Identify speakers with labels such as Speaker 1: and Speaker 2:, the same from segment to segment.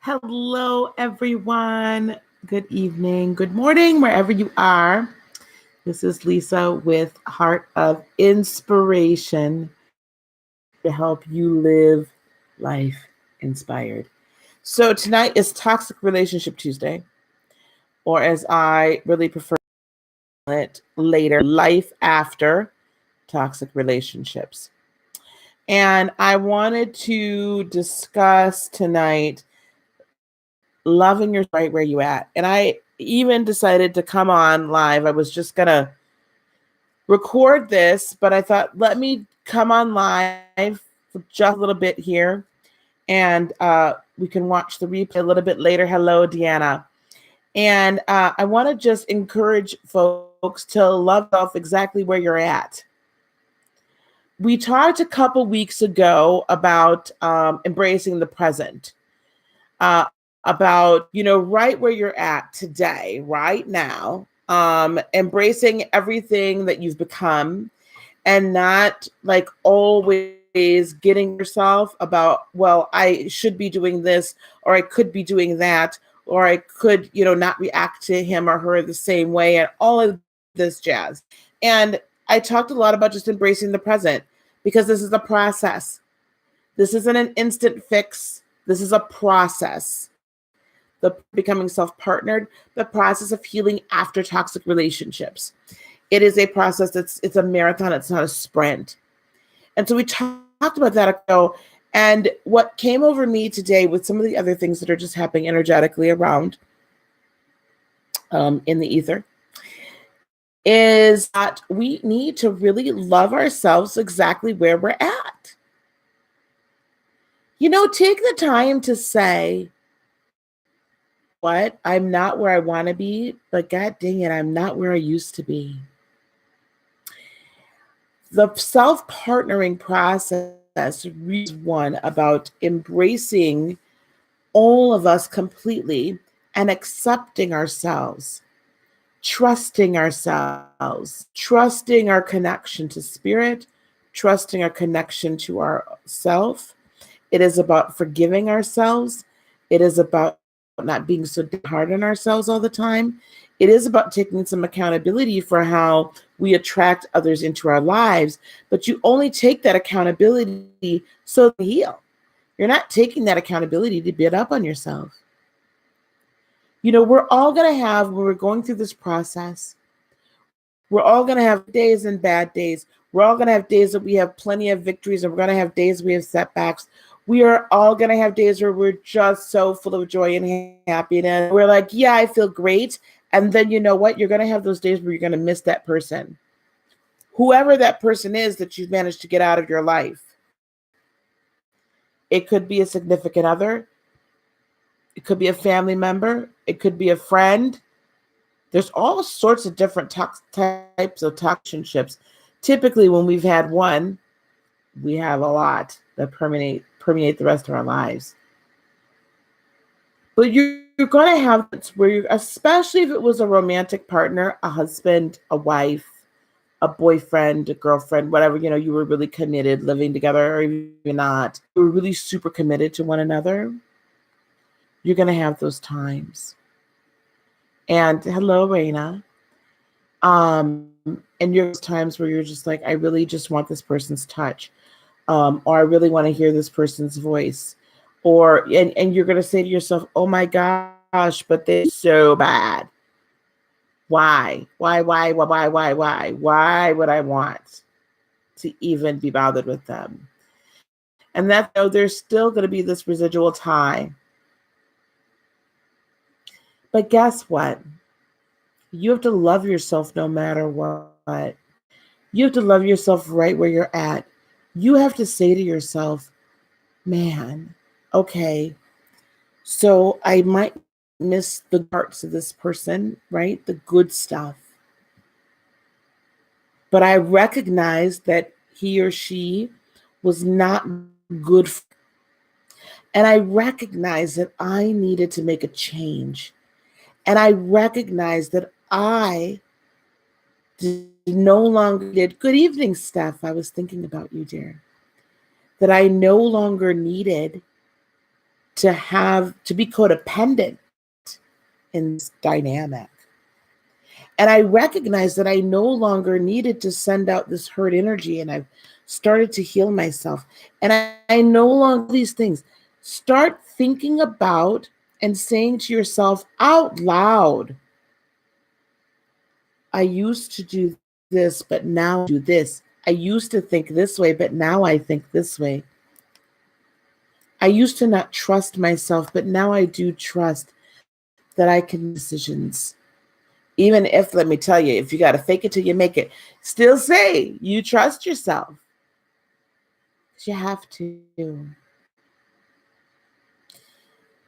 Speaker 1: Hello, everyone. Good evening, good morning, wherever you are. This is Lisa with Heart of Inspiration to help you live life inspired. So, tonight is Toxic Relationship Tuesday, or as I really prefer it, LATeR, life after toxic relationships. And I wanted to discuss tonight loving yourself right where you at. And I even decided to come on live. I was just gonna record this, but I thought let me come on live for just a little bit here, and we can watch the replay a little bit later. Hello, Deanna. And I want to just encourage folks to love yourself exactly where you're at. We talked a couple weeks ago about embracing the present. About, right where you're at today, right now, embracing everything that you've become and not like always getting yourself about, well, I should be doing this, or I could be doing that, or I could, not react to him or her the same way, and all of this jazz. And I talked a lot about just embracing the present because this is a process. This isn't an instant fix. This is a process. The becoming self-partnered, the process of healing after toxic relationships. It is a process it's a marathon, it's not a sprint. And so we talked about that ago. And what came over me today with some of the other things that are just happening energetically around in the ether is that we need to really love ourselves exactly where we're at. Take the time to say, what? I'm not where I want to be, but God dang it, I'm not where I used to be. The self-partnering process is one about embracing all of us completely and accepting ourselves, trusting ourselves, trusting our connection to spirit, trusting our connection to ourself. It is about forgiving ourselves. It is about not being so hard on ourselves all the time. It is about taking some accountability for how we attract others into our lives, but you only take that accountability so to heal. You're not taking that accountability to beat up on yourself. We're all going to have, when we're going through this process, we're all going to have days and bad days. We're all going to have days that we have plenty of victories, and we're going to have days we have setbacks. We are all going to have days where we're just so full of joy and happiness. We're like, yeah, I feel great. And then you know what? You're going to have those days where you're going to miss that person. Whoever that person is that you've managed to get out of your life. It could be a significant other. It could be a family member. It could be a friend. There's all sorts of different types of relationships. Typically, when we've had one, we have a lot that permeate the rest of our lives. But you're going to have where you, especially if it was a romantic partner, a husband, a wife, a boyfriend, a girlfriend, whatever, you were really committed, living together, or even not, you were really super committed to one another. You're going to have those times. And hello, Raina. And you're those times where you're just like, I really just want this person's touch. Or I really want to hear this person's voice. Or, and you're going to say to yourself, oh my gosh, but they're so bad. Why? Why would I want to even be bothered with them? And that, though, there's still going to be this residual tie. But guess what? You have to love yourself no matter what. You have to love yourself right where you're at. You have to say to yourself, man, okay, so I might miss the parts of this person, right? The good stuff. But I recognize that he or she was not good. And I recognize that I needed to make a change. And I recognize that I no longer did. Good evening, Steph. I was thinking about you, dear. That I no longer needed to be codependent in this dynamic. And I recognized that I no longer needed to send out this hurt energy, and I've started to heal myself. And I no longer these things. Start thinking about and saying to yourself out loud, I used to do this, but now I do this. I used to think this way, but now I think this way. I used to not trust myself, but now I do trust that I can make decisions. Even if, let me tell you, if you got to fake it till you make it, still say you trust yourself. You have to.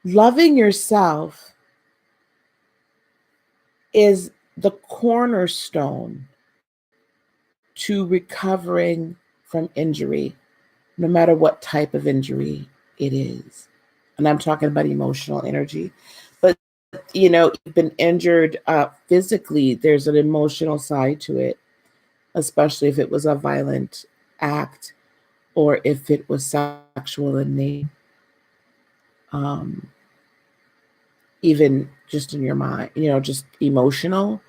Speaker 1: Loving yourself is the cornerstone to recovering from injury, no matter what type of injury it is. And I'm talking about emotional energy. But, you've been injured physically, there's an emotional side to it, especially if it was a violent act or if it was sexual in nature. Even just in your mind, just emotional,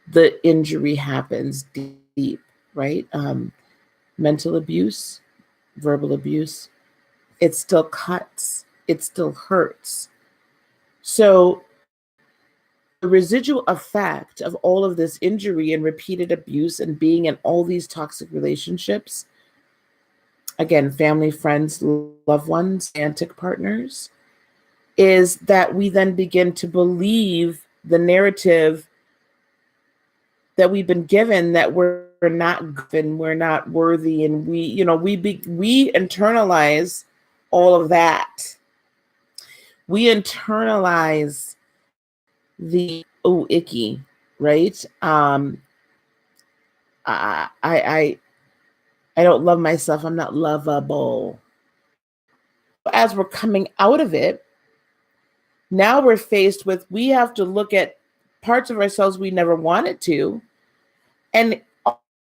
Speaker 1: the injury happens deep, right? Mental abuse, verbal abuse, it still cuts, it still hurts. So the residual effect of all of this injury and repeated abuse and being in all these toxic relationships, again, family, friends, loved ones, romantic partners, is that we then begin to believe the narrative that we've been given, that we're not good and we're not worthy, and we internalize all of that. We internalize the icky, right? I don't love myself. I'm not lovable. As we're coming out of it, now we're faced with, we have to look at parts of ourselves we never wanted to. And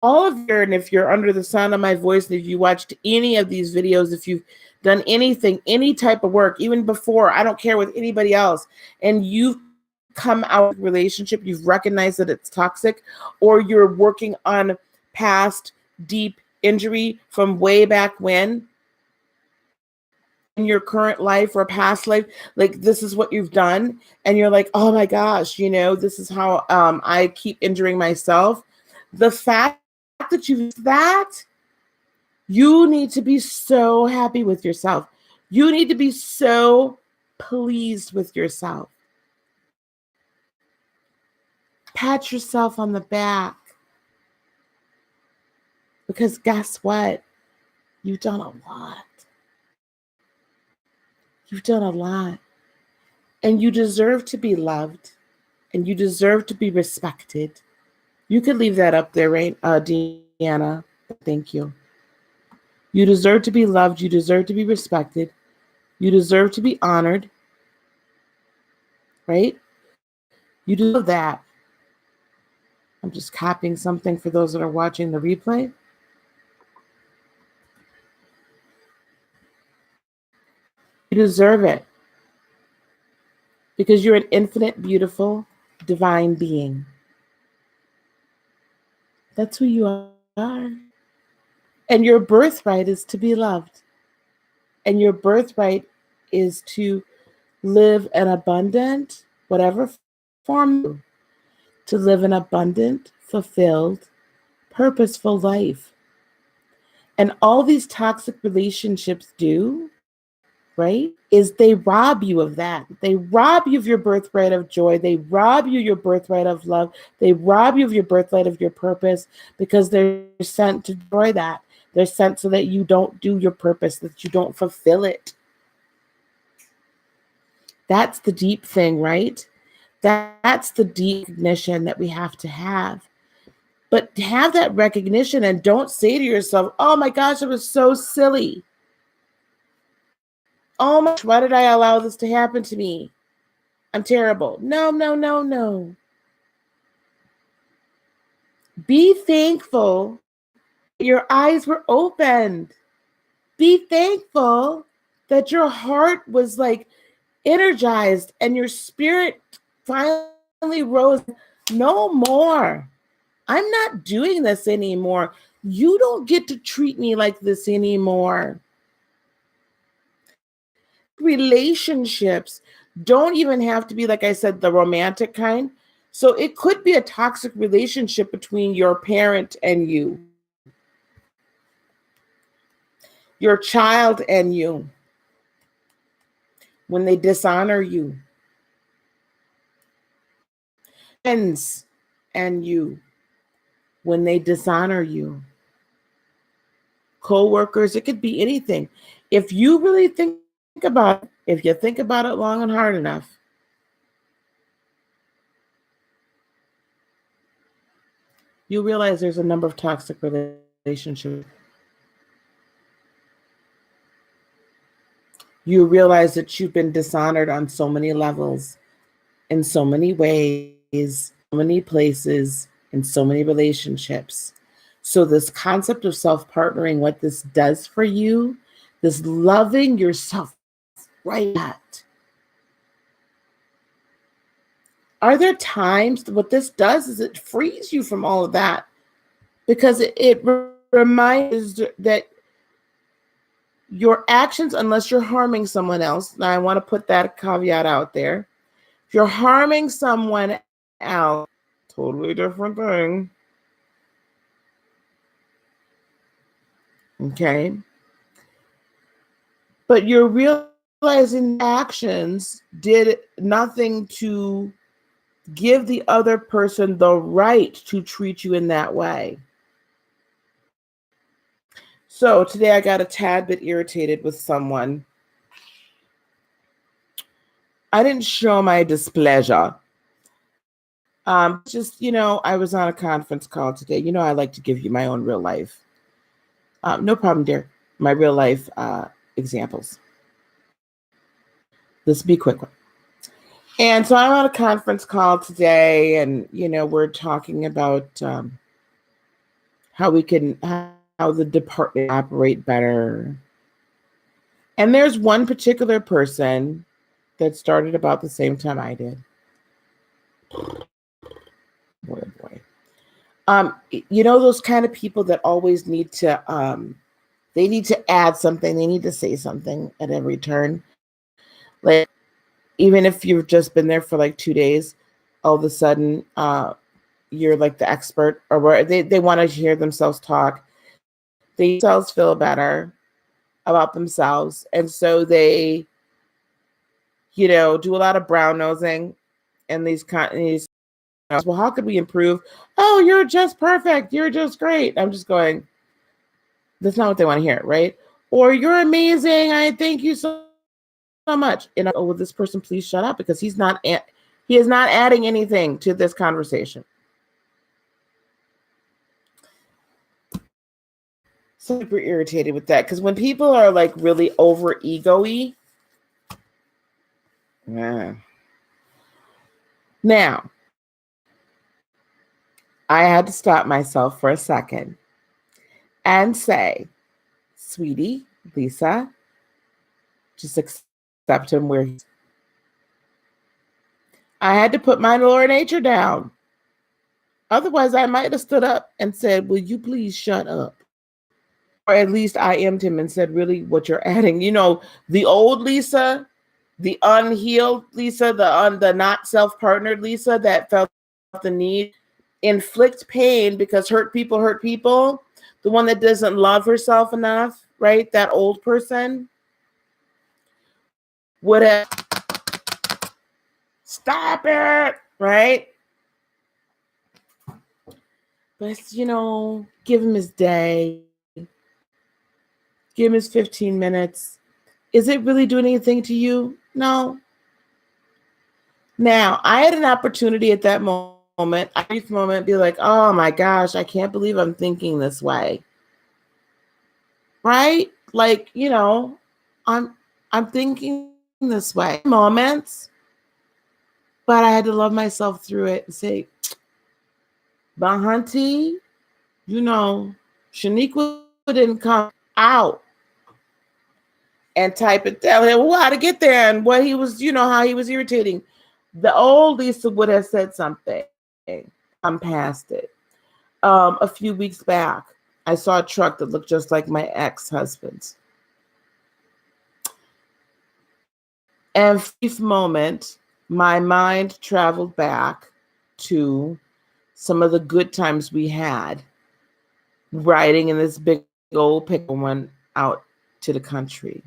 Speaker 1: all of your, and if you're under the sound of my voice, and if you watched any of these videos, if you've done anything, any type of work, even before, I don't care with anybody else, and you've come out of a relationship, you've recognized that it's toxic, or you're working on past deep injury from way back when, in your current life or past life, like this is what you've done, and you're like, oh my gosh, this is how I keep injuring myself. The fact that you need to be so happy with yourself. You need to be so pleased with yourself. Pat yourself on the back, because guess what? You've done a lot. You've done a lot. And you deserve to be loved. And you deserve to be respected. You could leave that up there, right, Deanna? Thank you. You deserve to be loved. You deserve to be respected. You deserve to be honored. Right? You deserve that. I'm just copying something for those that are watching the replay. You deserve it. Because you're an infinite, beautiful, divine being. That's who you are. And your birthright is to be loved. And your birthright is to live an abundant, whatever form, to live an abundant, fulfilled, purposeful life. And all these toxic relationships do, right, is they rob you of that. They rob you of your birthright of joy. They rob you of your birthright of love. They rob you of your birthright of your purpose, because they're sent to destroy that. They're sent so that you don't do your purpose, that you don't fulfill it. That's the deep thing, right? That's the deep recognition that we have to have. But have that recognition, and don't say to yourself, oh my gosh, it was so silly. Oh my gosh, why did I allow this to happen to me? I'm terrible. No. Be thankful your eyes were opened. Be thankful that your heart was like, energized and your spirit finally rose. No more. I'm not doing this anymore. You don't get to treat me like this anymore. Relationships don't even have to be, like I said, the romantic kind. So it could be a toxic relationship between your parent and you, your child and you, when they dishonor you, friends and you, when they dishonor you, co-workers, it could be anything. If you really think about it, if you think about it long and hard enough, you realize there's a number of toxic relationships. You realize that you've been dishonored on so many levels, in so many ways, so many places, in so many relationships. So this concept of self-partnering, what this does for you, this loving yourself right at. Are there times what this does is it frees you from all of that, because it reminds that your actions, unless you're harming someone else, now I want to put that caveat out there. If you're harming someone else, totally different thing. Okay. But you're realizing actions did nothing to give the other person the right to treat you in that way. So today I got a tad bit irritated with someone. I didn't show my displeasure. Just, I was on a conference call today. I like to give you my own real life. No problem, dear. My real life examples. This will be a quick one. And so I'm on a conference call today, and, we're talking about how the department operate better. And there's one particular person that started about the same time I did. Boy, oh boy. Those kind of people that always need to, they need to add something. They need to say something at every turn. Like, even if you've just been there for like 2 days, all of a sudden, you're like the expert, or where they want to hear themselves talk. They themselves feel better about themselves. And so they, do a lot of brown nosing and these well, how could we improve? Oh, you're just perfect. You're just great. I'm just going, that's not what they want to hear, right? Or you're amazing. I thank you so much. And will this person please shut up, because he is not adding anything to this conversation. Super irritated with that, because when people are like really over ego-y, yeah. Now, I had to stop myself for a second and say, sweetie, Lisa, just accept him where he's. I had to put my lower nature down. Otherwise, I might have stood up and said, will you please shut up? Or at least I emmed him and said, really, what you're adding. The old Lisa, the unhealed Lisa, the not self-partnered Lisa that felt the need, inflict pain because hurt people, the one that doesn't love herself enough, right? That old person would have, stop it, right? But, give him his day. Give him his 15 minutes. Is it really doing anything to you? No. Now, I had an opportunity at that moment, a brief moment, be like, oh my gosh, I can't believe I'm thinking this way. Right? Like, I'm thinking this way. Moments. But I had to love myself through it and say, Bahanti, Shaniqua didn't come out and type and tell him how to get there and what he was, how he was irritating. The old Lisa would have said something. I'm past it. A few weeks back, I saw a truck that looked just like my ex-husband's. And for a brief moment, my mind traveled back to some of the good times we had riding in this big old pickup one out to the country.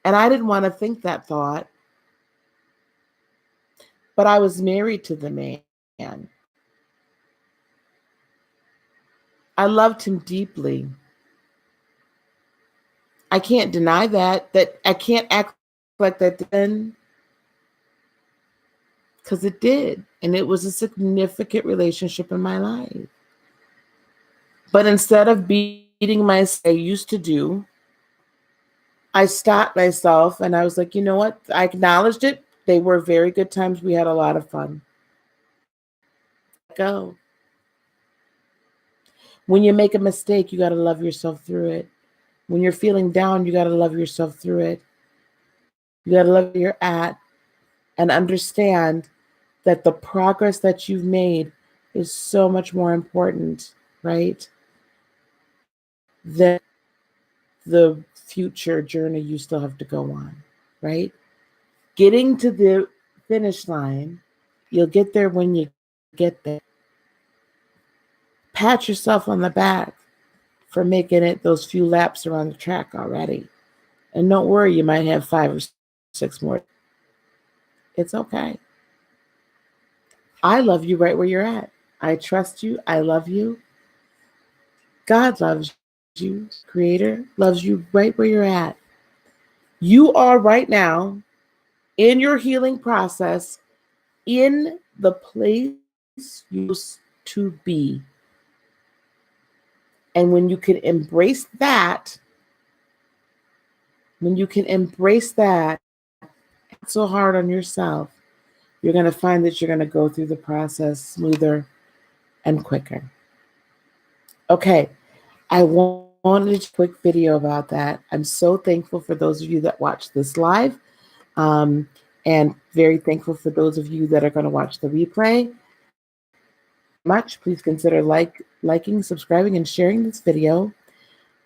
Speaker 1: And I didn't want to think that thought, but I was married to the man. I loved him deeply. I can't deny that I can't act like that then, because it did. And it was a significant relationship in my life. But instead of beating myself, I used to do, I stopped myself and I was like, you know what? I acknowledged it. They were very good times. We had a lot of fun. Go. When you make a mistake, you got to love yourself through it. When you're feeling down, you got to love yourself through it. You got to love where you're at and understand that the progress that you've made is so much more important, right, than the future journey you still have to go on, right? Getting to the finish line, you'll get there when you get there. Pat yourself on the back for making it those few laps around the track already. And don't worry, you might have 5 or 6 more. It's okay. I love you right where you're at. I trust you. I love you. God loves you. Creator loves you right where you're at. You are right now in your healing process in the place you used to be. And when you can embrace that, not so hard on yourself, you're going to find that you're going to go through the process smoother and quicker. Okay, I wanted a quick video about that. I'm so thankful for those of you that watch this live, and very thankful for those of you that are going to watch the replay. Please consider liking, subscribing, and sharing this video.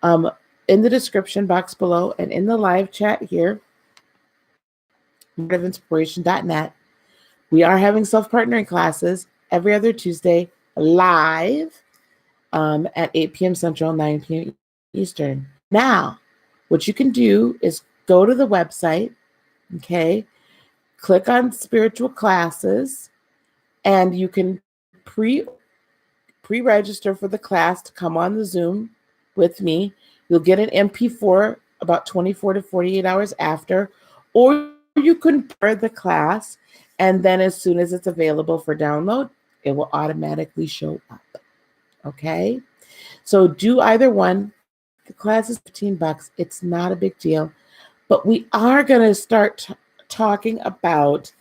Speaker 1: In the description box below and in the live chat here, heartofinspiration.net. We are having self-partnering classes every other Tuesday live at 8 p.m. Central, 9 p.m. Eastern. Now, what you can do is go to the website, okay, click on spiritual classes, and you can pre-register for the class to come on the Zoom with me. You'll get an MP4 about 24 to 48 hours after, or you can prepare the class, and then as soon as it's available for download, it will automatically show up. Okay? So do either one. The class is $15. It's not a big deal. But we are going to start talking about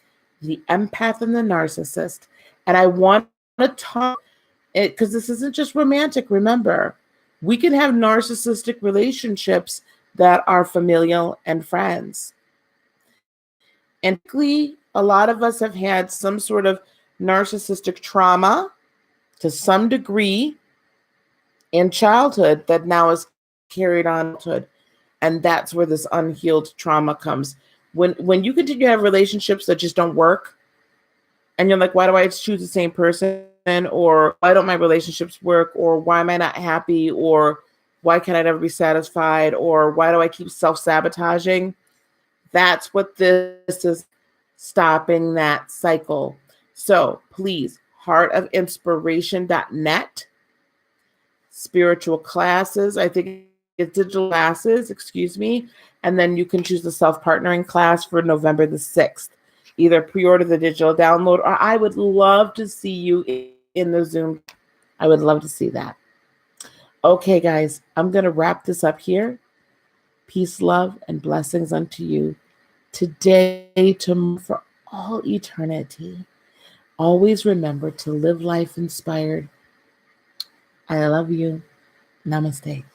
Speaker 1: the empath and the narcissist. And I want to talk it because this isn't just romantic. Remember, we can have narcissistic relationships that are familial and friends. And a lot of us have had some sort of narcissistic trauma to some degree in childhood that now is carried on to adulthood. And that's where this unhealed trauma comes. When you continue to have relationships that just don't work, and you're like, why do I choose the same person? Or why don't my relationships work? Or why am I not happy? Or why can I never be satisfied? Or why do I keep self-sabotaging? That's what this is, stopping that cycle. So please, heartofinspiration.net, spiritual classes, I think it's digital classes, and then you can choose the self-partnering class for November the 6th. Either pre-order the digital download, or I would love to see you in the Zoom. I would love to see that. Okay, guys, I'm going to wrap this up here. Peace, love, and blessings unto you today, tomorrow, for all eternity. Always remember to live life inspired. I love you. Namaste.